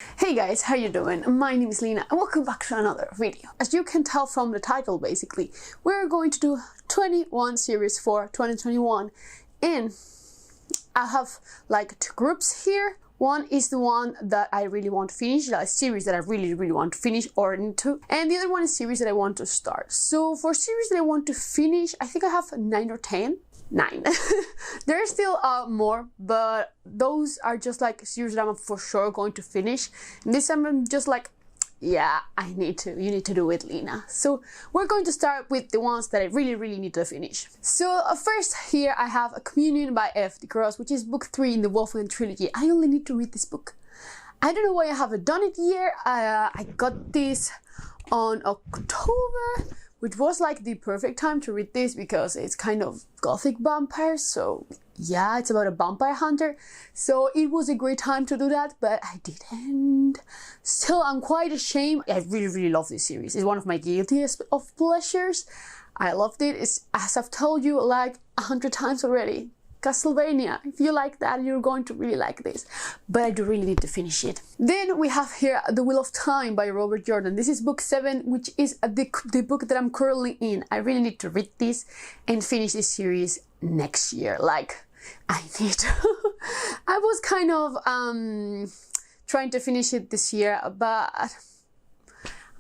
Hey guys, how you doing? My name is Lena and welcome back to another video. As you can tell from the title, basically, we're going to do 21 series for 2021, and I have like two groups here. One is the one that I really want to finish, a series that I really want to finish or into, and the other one is series that I want to start. So for series that I want to finish, I think I have 9 or 10. 9. There's still more, but those are just like series that I'm for sure going to finish. And this time I'm just like, yeah, you need to do it, Lena. So we're going to start with the ones that I really need to finish. So first here I have A Communion by F. de Cross, which is book 3 in the Wolfgang Trilogy. I only need to read this book. I don't know why I haven't done it yet. I got this on October, which was like the perfect time to read this because it's kind of gothic vampires, so yeah, it's about a vampire hunter. So it was a great time to do that, but I didn't. Still, I'm quite ashamed. I really love this series. It's one of my guiltiest of pleasures. I loved it. It's, as I've told you like 100 times already, Castlevania. If you like that, you're going to really like this. But I do really need to finish it. Then we have here The Wheel of Time by Robert Jordan. This is book 7, which is the book that I'm currently in. I really need to read this and finish this series next year. Like, I need to. I was kind of trying to finish it this year, but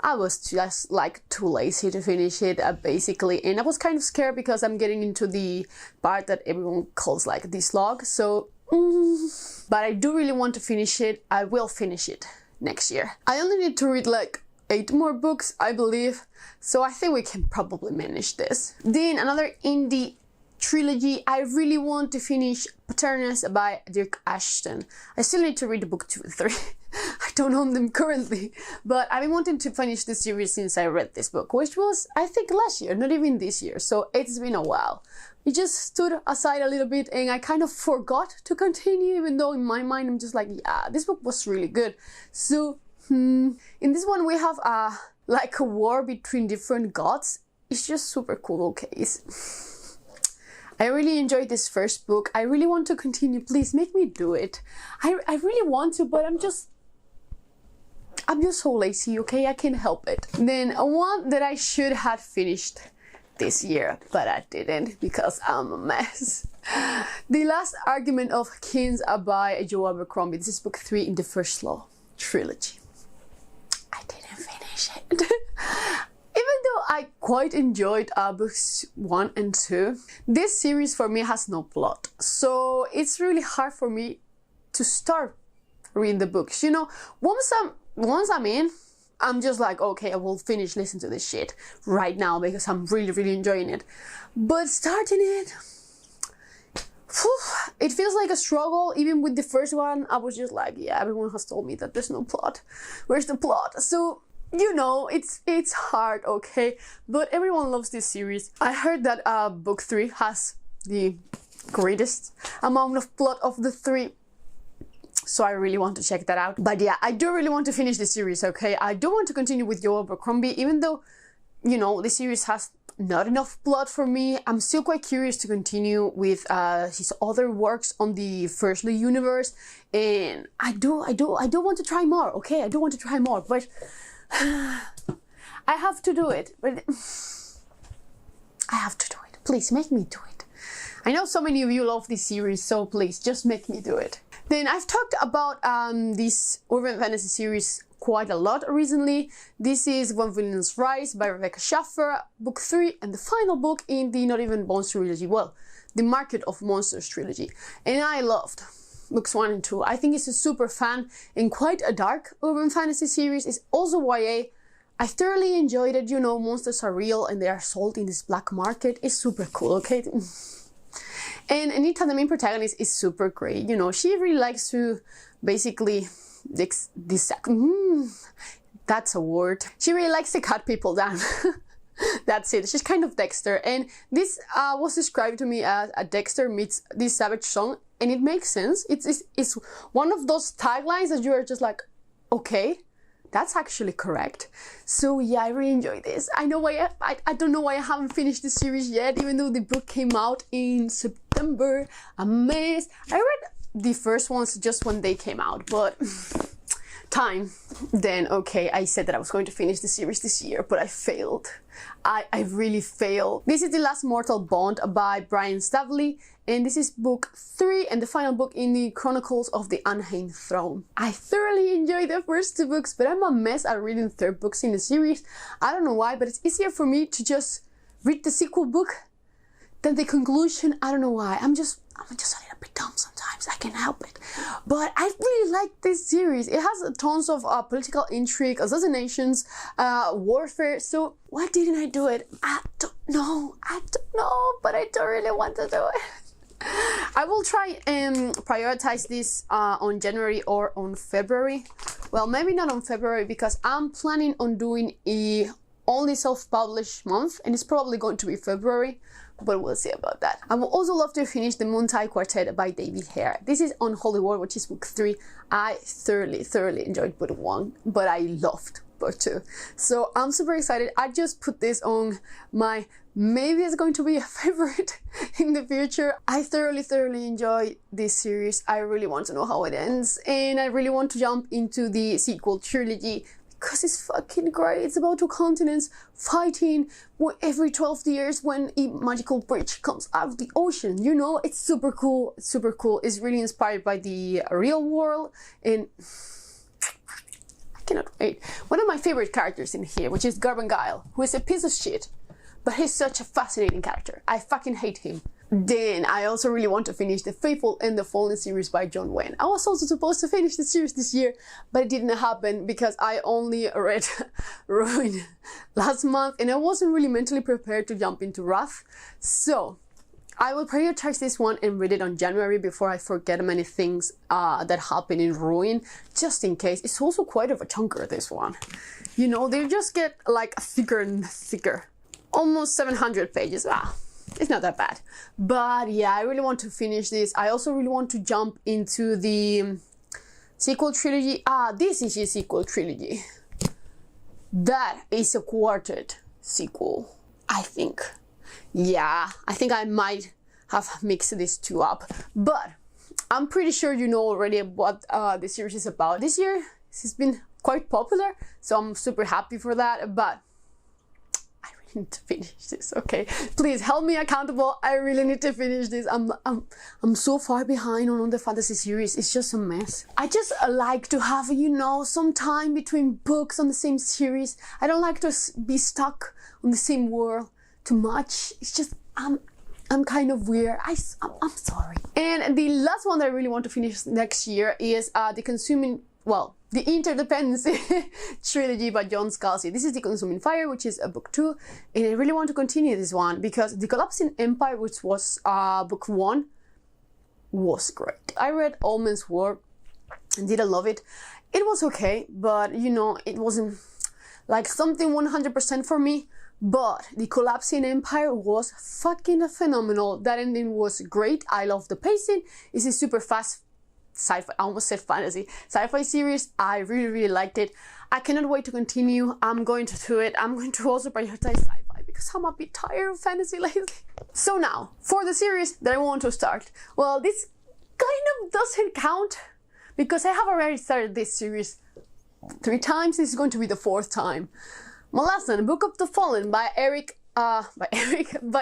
I was just like too lazy to finish it, basically, and I was kind of scared because I'm getting into the part that everyone calls like the slog. So, but I do really want to finish it. I will finish it next year. I only need to read like 8 more books, I believe, so I think we can probably manage this. Then another indie trilogy. I really want to finish Paternus by Dirk Ashton. I still need to read book 2 and 3. I don't own them currently, but I've been wanting to finish this series since I read this book, which was, I think, last year, not even this year, so it's been a while. It just stood aside a little bit and I kind of forgot to continue, even though in my mind I'm just like, yeah, this book was really good. So, in this one we have like a war between different gods. It's just super cool, okay? I really enjoyed this first book. I really want to continue. Please make me do it. I really want to, but I'm just so lazy, okay? I can't help it. Then one that I should have finished this year, but I didn't because I'm a mess. The Last Argument of Kings by Joe Abercrombie. This is book 3 in the First Law trilogy. I didn't finish it. Even though I quite enjoyed books 1 and 2, this series for me has no plot. So it's really hard for me to start reading the books. You know, once I'm in, I'm just like, okay, I will finish listening to this shit right now because I'm really enjoying it. But starting it, it feels like a struggle. Even with the first one, I was just like, yeah, everyone has told me that there's no plot. Where's the plot? So, you know, it's hard, okay? But everyone loves this series. I heard that book 3 has the greatest amount of plot of the 3. So I really want to check that out. But yeah, I do really want to finish this series, okay? I do want to continue with Joe Abercrombie, even though, you know, the series has not enough plot for me. I'm still quite curious to continue with his other works on the First Law universe, and I do want to try more, okay? I do want to try more, but I have to do it. But I have to do it. Please make me do it. I know so many of you love this series, so please just make me do it. Then I've talked about this urban fantasy series quite a lot recently. This is When Villains Rise by Rebecca Schaffer, book 3, and the final book in the Not Even Bones trilogy. Well, the Market of Monsters trilogy. And I loved books 1 and 2. I think it's a super fun and quite a dark urban fantasy series. It's also YA. I thoroughly enjoyed it. You know, monsters are real and they are sold in this black market. It's super cool, okay? And Anita, the main protagonist, is super great. You know, she really likes to basically that's a word. She really likes to cut people down. That's it. She's kind of Dexter. And this was described to me as a Dexter meets this Savage song. And it makes sense. It's one of those taglines that you are just like, okay, that's actually correct. So yeah, I really enjoyed this. I know why I don't know why I haven't finished the series yet, even though the book came out in September. I'm amazed. I read the first ones just when they came out, but time, then okay, I said that I was going to finish the series this year, but I failed. I really failed. This is The Last Mortal Bond by Brian Stavely, and this is book 3 and the final book in the Chronicles of the Unheimed Throne. I thoroughly enjoyed the first 2 books, but I'm a mess at reading 3rd books in the series. I don't know why, but it's easier for me to just read the sequel book than the conclusion. I don't know why. I'm just a little bit dumb sometimes. I can't help it. But I really like this series. It has tons of political intrigue, assassinations, warfare. So why didn't I do it? I don't know, but I don't really want to do it. I will try and prioritize this on January or on February. Well, maybe not on February, because I'm planning on doing a only self-published month, and it's probably going to be February, but we'll see about that. I would also love to finish the Moontide Quartet by David Hare. This is on Holy War, which is book 3. I thoroughly enjoyed book 1, but I loved book 2. So I'm super excited. I just put this on my maybe it's going to be a favorite in the future. I thoroughly enjoy this series. I really want to know how it ends, and I really want to jump into the sequel trilogy, because it's fucking great. It's about 2 continents fighting every 12 years when a magical bridge comes out of the ocean. You know, it's super cool. It's super cool. It's really inspired by the real world, and I cannot wait. One of my favorite characters in here, which is Garbangail, who is a piece of shit, but he's such a fascinating character. I fucking hate him. Then I also really want to finish the Faithfull and the Fallen series by John Wayne. I was also supposed to finish the series this year, but it didn't happen because I only read Ruin last month, and I wasn't really mentally prepared to jump into Wrath. So I will prioritize this one and read it on January before I forget many things that happen in Ruin, just in case. It's also quite of a chunker, this one. You know, they just get like thicker and thicker. Almost 700 pages. It's not that bad. But yeah, I really want to finish this. I also really want to jump into the sequel trilogy. This is a sequel trilogy. That is a quartet sequel, I think. Yeah, I think I might have mixed these 2 up. But I'm pretty sure you know already what the series is about. This year, this has been quite popular, so I'm super happy for that. But need to finish this, okay? Please help me accountable. I really need to finish this. I'm so far behind on the fantasy series. It's just a mess. I just like to have, you know, some time between books on the same series. I don't like to be stuck on the same world too much. It's just I'm kind of weird. I'm sorry. And the last one that I really want to finish next year is the Interdependency trilogy by John Scalzi. This is The Consuming Fire, which is book 2, and I really want to continue this one because The Collapsing Empire, which was book 1, was great. I read Allman's War and didn't love it. It was okay, but you know, it wasn't like something 100% for me. But The Collapsing Empire was fucking phenomenal. That ending was great. I love the pacing. It's a super fast sci-fi, I almost said fantasy, sci-fi series. I really liked it. I cannot wait to continue. I'm going to do it. I'm going to also prioritize sci-fi because I'm a bit tired of fantasy lately. So now, for the series that I want to start. Well, this kind of doesn't count because I have already started this series 3 times. This is going to be the 4th time. Malazan, Book of the Fallen by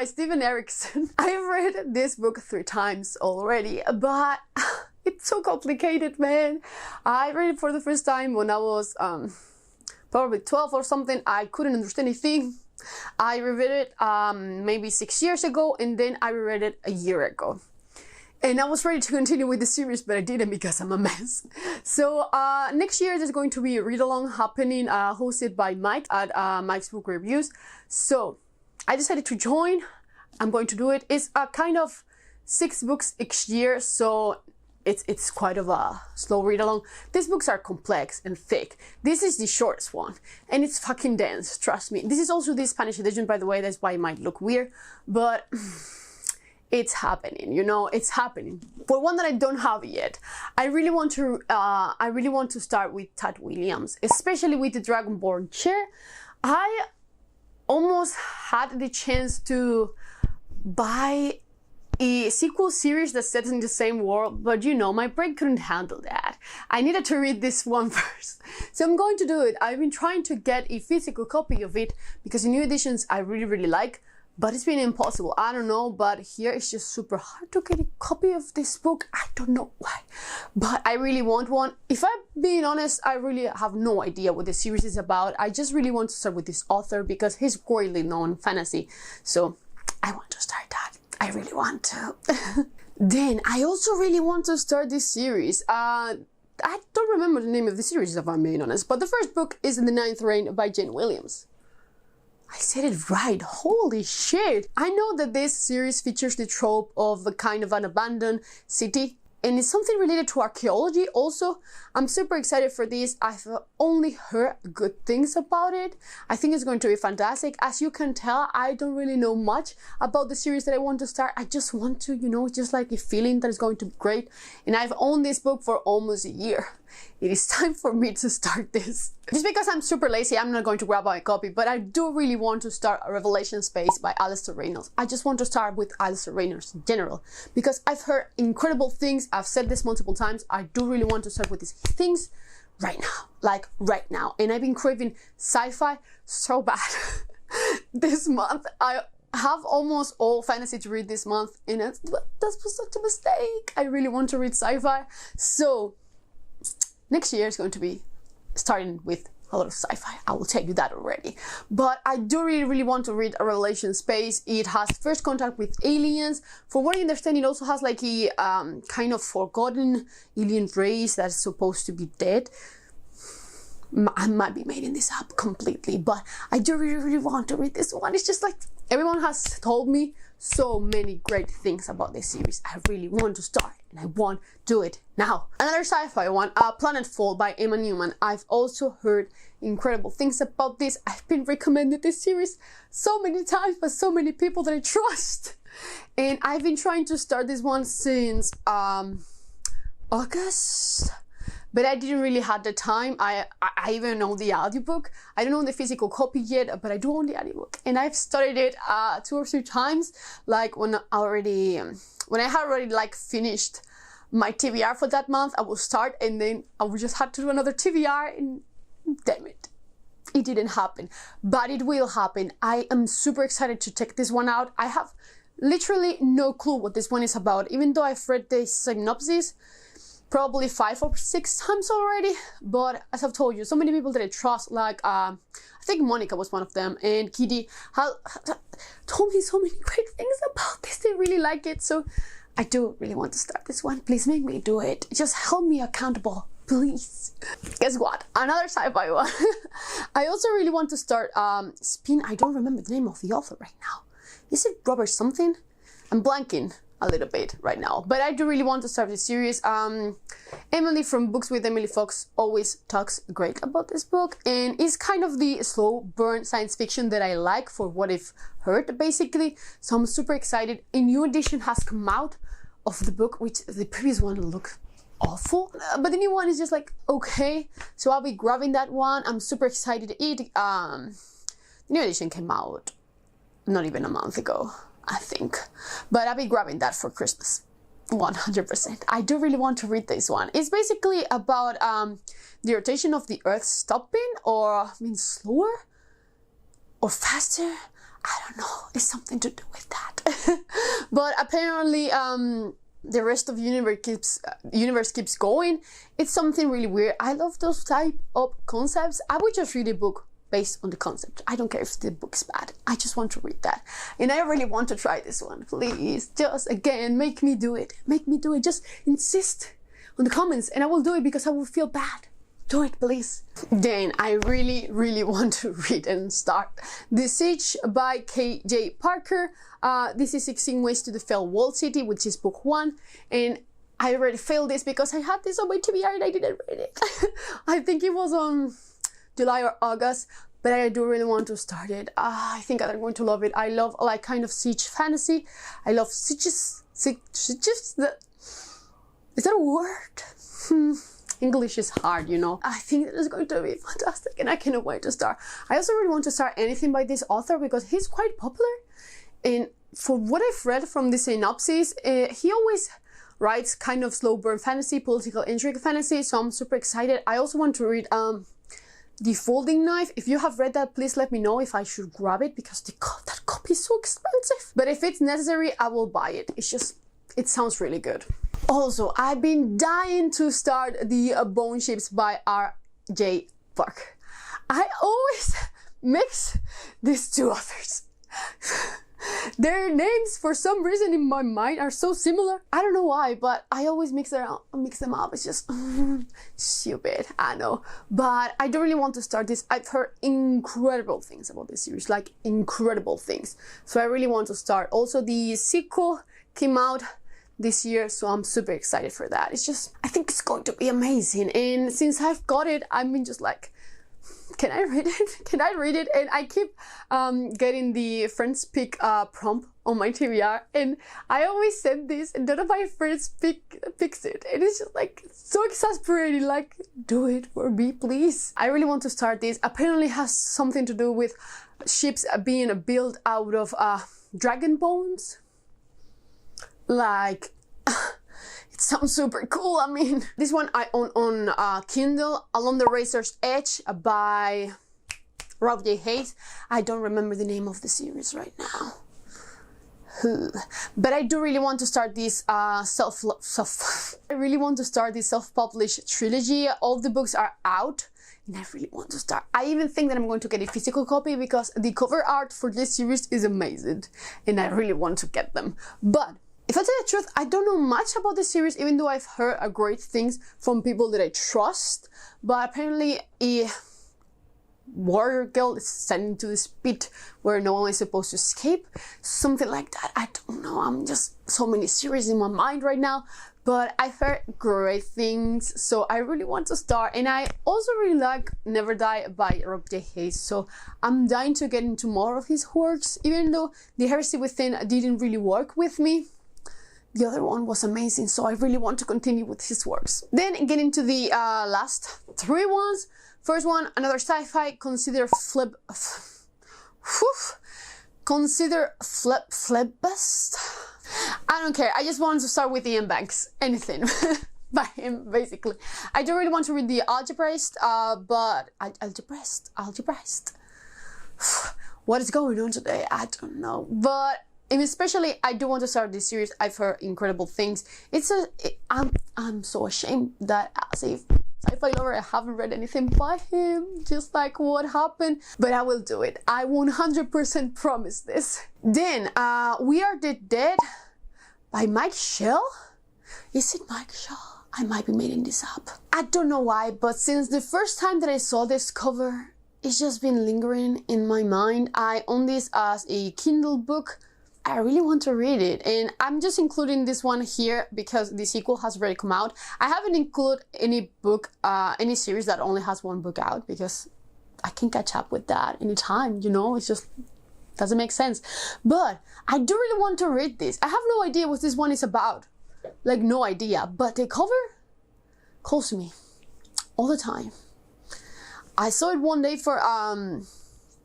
Stephen Erickson. I've read this book 3 times already, but it's so complicated, man. I read it for the first time when I was probably 12 or something. I couldn't understand anything. I reread it maybe 6 years ago, and then I reread it a year ago. And I was ready to continue with the series, but I didn't because I'm a mess. So next year there's going to be a read-along happening, hosted by Mike at Mike's Book Reviews. So I decided to join. I'm going to do it. It's kind of 6 books each year, so it's quite of a slow read along. These books are complex and thick. This is the shortest one, and it's fucking dense, trust me. This is also the Spanish edition, by the way, that's why it might look weird, but it's happening, you know, it's happening. For one that I don't have yet, I really want to start with Tad Williams, especially with the Dragonborn Chair. I almost had the chance to buy a sequel series that's set in the same world, but you know, my brain couldn't handle that. I needed to read this one first. So I'm going to do it. I've been trying to get a physical copy of it because the new editions I really like, but it's been impossible. I don't know, but here it's just super hard to get a copy of this book. I don't know why, but I really want one. If I'm being honest, I really have no idea what this series is about. I just really want to start with this author because he's greatly known in fantasy. So I want to start that. I really want to. Then I also really want to start this series. I don't remember the name of the series if I'm being honest, but the first book is In the Ninth Reign by Jane Williams. I said it right, holy shit! I know that this series features the trope of a kind of an abandoned city, and it's something related to archaeology also. I'm super excited for this. I've only heard good things about it. I think it's going to be fantastic. As you can tell, I don't really know much about the series that I want to start. I just want to, you know, just like a feeling that it's going to be great. And I've owned this book for almost a year. It is time for me to start this. Just because I'm super lazy, I'm not going to grab my copy, but I do really want to start a Revelation Space by Alistair Reynolds. I just want to start with Alistair Reynolds in general, because I've heard incredible things. I've said this multiple times. I do really want to start with these things right now, like right now. And I've been craving sci-fi so bad. This month, I have almost all fantasy to read this month, and that was such a mistake. I really want to read sci-fi. So next year is going to be starting with a lot of sci-fi. I will tell you that already. But I do really want to read A Revelation Space. It has first contact with aliens. From what I understand, it also has like a kind of forgotten alien race that's supposed to be dead. I might be making this up completely, but I do really want to read this one. It's just like everyone has told me so many great things about this series. I really want to start, and I want to do it now. Another sci-fi one, Planetfall by Emma Newman. I've also heard incredible things about this. I've been recommended this series so many times by so many people that I trust, and I've been trying to start this one since August. But I didn't really have the time. I even own the audiobook. I don't own the physical copy yet, but I do own the audiobook. And I've started it 2 or 3 times. Like when I had already like finished my TBR for that month, I will start, and then I will just have to do another TBR, and damn it, it didn't happen. But it will happen. I am super excited to check this one out. I have literally no clue what this one is about, even though I've read the synopsis probably 5 or 6 times already. But as I've told you, so many people that I trust, like I think Monica was one of them, and Kitty told me so many great things about this. They really like it, so I do really want to start this one. Please make me do it. Just hold me accountable, please. Guess what? Another sci-fi one. I also really want to start Spin. I don't remember the name of the author right now. Is it Robert something? I'm blanking a little bit right now, but I do really want to start this series. Emily from Books with Emily Fox always talks great about this book, and it's kind of the slow burn science fiction that I like for what I've heard, basically. So I'm super excited. A new edition has come out of the book, which the previous one looked awful, but the new one is just like okay, so I'll be grabbing that one. I'm super excited. The new edition came out not even a month ago, I think, but I'll be grabbing that for Christmas 100%. I do really want to read this one. It's basically about the rotation of the earth stopping, or being slower or faster. I don't know, it's something to do with that. But apparently the rest of the universe keeps going. It's something really weird. I love those type of concepts. I would just read a book based on the concept. I don't care if the book's bad. I just want to read that. And I really want to try this one. Please, just again, make me do it. Make me do it. Just insist on the comments, and I will do it because I will feel bad. Do it, please. Then I really want to read and start The Siege by K.J. Parker. This is 16 Ways to Defend Walled City, which is book 1. And I already failed this because I had this on my TBR and I didn't read it. I think it was on July or August, but I do really want to start it. I think I'm going to love it. I love like kind of siege fantasy. I love sieges. Is that a word? English is hard, you know. I think it's going to be fantastic, and I cannot wait to start. I also really want to start anything by this author because he's quite popular, And for what I've read from the synopsis, he always writes kind of slow burn fantasy, political intrigue fantasy, so I'm super excited. I also want to read The Folding Knife. If you have read that, please let me know if I should grab it, because that copy is so expensive. But if it's necessary, I will buy it. It sounds really good. Also, I've been dying to start the Bone Ships by R.J. Park. I always mix these two authors. Their names, for some reason in my mind, are so similar. I don't know why, but I always mix them up. It's just stupid, I know. But I don't really want to start this. I've heard incredible things about this series, like incredible things. So I really want to start. Also, the sequel came out this year, so I'm super excited for that. I think it's going to be amazing. And since I've got it, I've been just like, can I read it? Can I read it? And I keep getting the friends pick prompt on my TBR, and I always send this and none of my friends picks it, and it's just like so exasperating. Like, do it for me, please. I really want to start this. Apparently it has something to do with ships being built out of dragon bones. Like, it sounds super cool. I mean, this one I own on Kindle, Along the Razor's Edge by Rob J. Hayes. I don't remember the name of the series right now. But I do really want to start this self-published trilogy. All the books are out, and I really want to start. I even think that I'm going to get a physical copy because the cover art for this series is amazing, and I really want to get them. But if I tell the truth, I don't know much about this series, even though I've heard great things from people that I trust. But apparently a warrior girl is sent into this pit where no one is supposed to escape. Something like that. I don't know. I'm just so many series in my mind right now. But I've heard great things, so I really want to start. And I also really like Never Die by Rob J. Hayes, so I'm dying to get into more of his works, even though The Heresy Within didn't really work with me. The other one was amazing, so I really want to continue with his works. Then get into the last three ones. First one, another sci-fi. Consider Phlebas. I don't care. I just want to start with Ian Banks. Anything by him, basically. I don't really want to read the Algebraist, but Algebraist. What is going on today? I don't know, but. And especially, I do want to start this series. I've heard incredible things. I'm so ashamed that as a sci-fi lover, I haven't read anything by him. Just like, what happened? But I will do it. I 100% promise this. Then, We Are the Dead by Mike Shell. Is it Mike Shell? I might be making this up. I don't know why, but since the first time that I saw this cover, it's just been lingering in my mind. I own this as a Kindle book. I really want to read it, and I'm just including this one here because the sequel has already come out. I haven't included any book, any series that only has one book out because I can catch up with that anytime, you know, it's just doesn't make sense. But I do really want to read this. I have no idea what this one is about, like no idea, but the cover calls to me all the time. I saw it one day for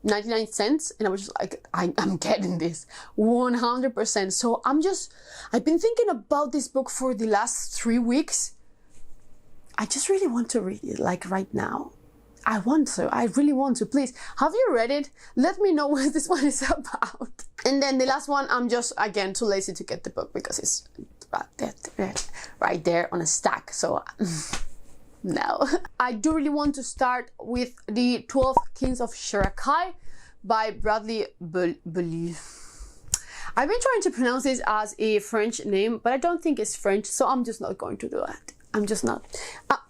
99 cents, and I was just like, I'm getting this 100%. So I've been thinking about this book for the last 3 weeks. I just really want to read it, like right now. I really want to. Please, have you read it? Let me know what this one is about. And then the last one, I'm just again too lazy to get the book because it's right there on a stack, so no. I do really want to start with the 12 Kings of Shirakai by Bradley Bellew. I've been trying to pronounce this as a French name, but I don't think it's French, so I'm just not going to do it. I'm just not.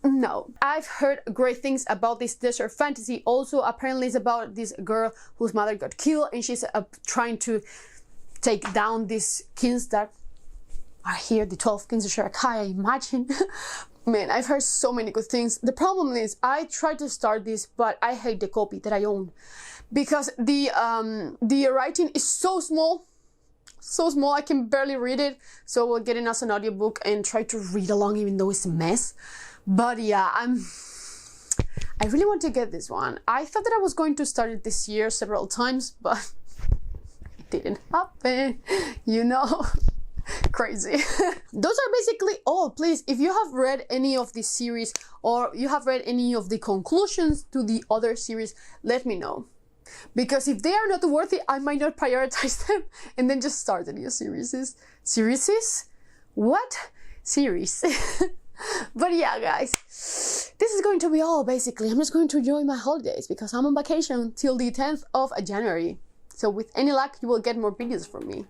No. I've heard great things about this desert fantasy. Also, apparently it's about this girl whose mother got killed, and she's trying to take down these kings that are here, the 12 Kings of Shirakai, I imagine. Man, I've heard so many good things. The problem is, I tried to start this, but I hate the copy that I own. Because the writing is so small I can barely read it. So we'll get it as an audiobook and try to read along even though it's a mess. But yeah, I really want to get this one. I thought that I was going to start it this year several times, but didn't happen, you know. Crazy. Those are basically all. Please, if you have read any of this series or you have read any of the conclusions to the other series, let me know. Because if they are not worthy, I might not prioritize them and then just start a new series. Series? What? Series. But yeah, guys, this is going to be all basically. I'm just going to enjoy my holidays because I'm on vacation till the 10th of January. So with any luck, you will get more videos from me.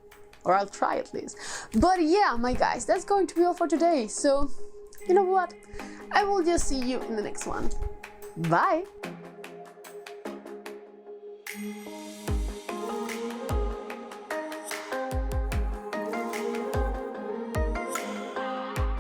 Or I'll try at least. But yeah, my guys, that's going to be all for today. So, you know what? I will just see you in the next one. Bye!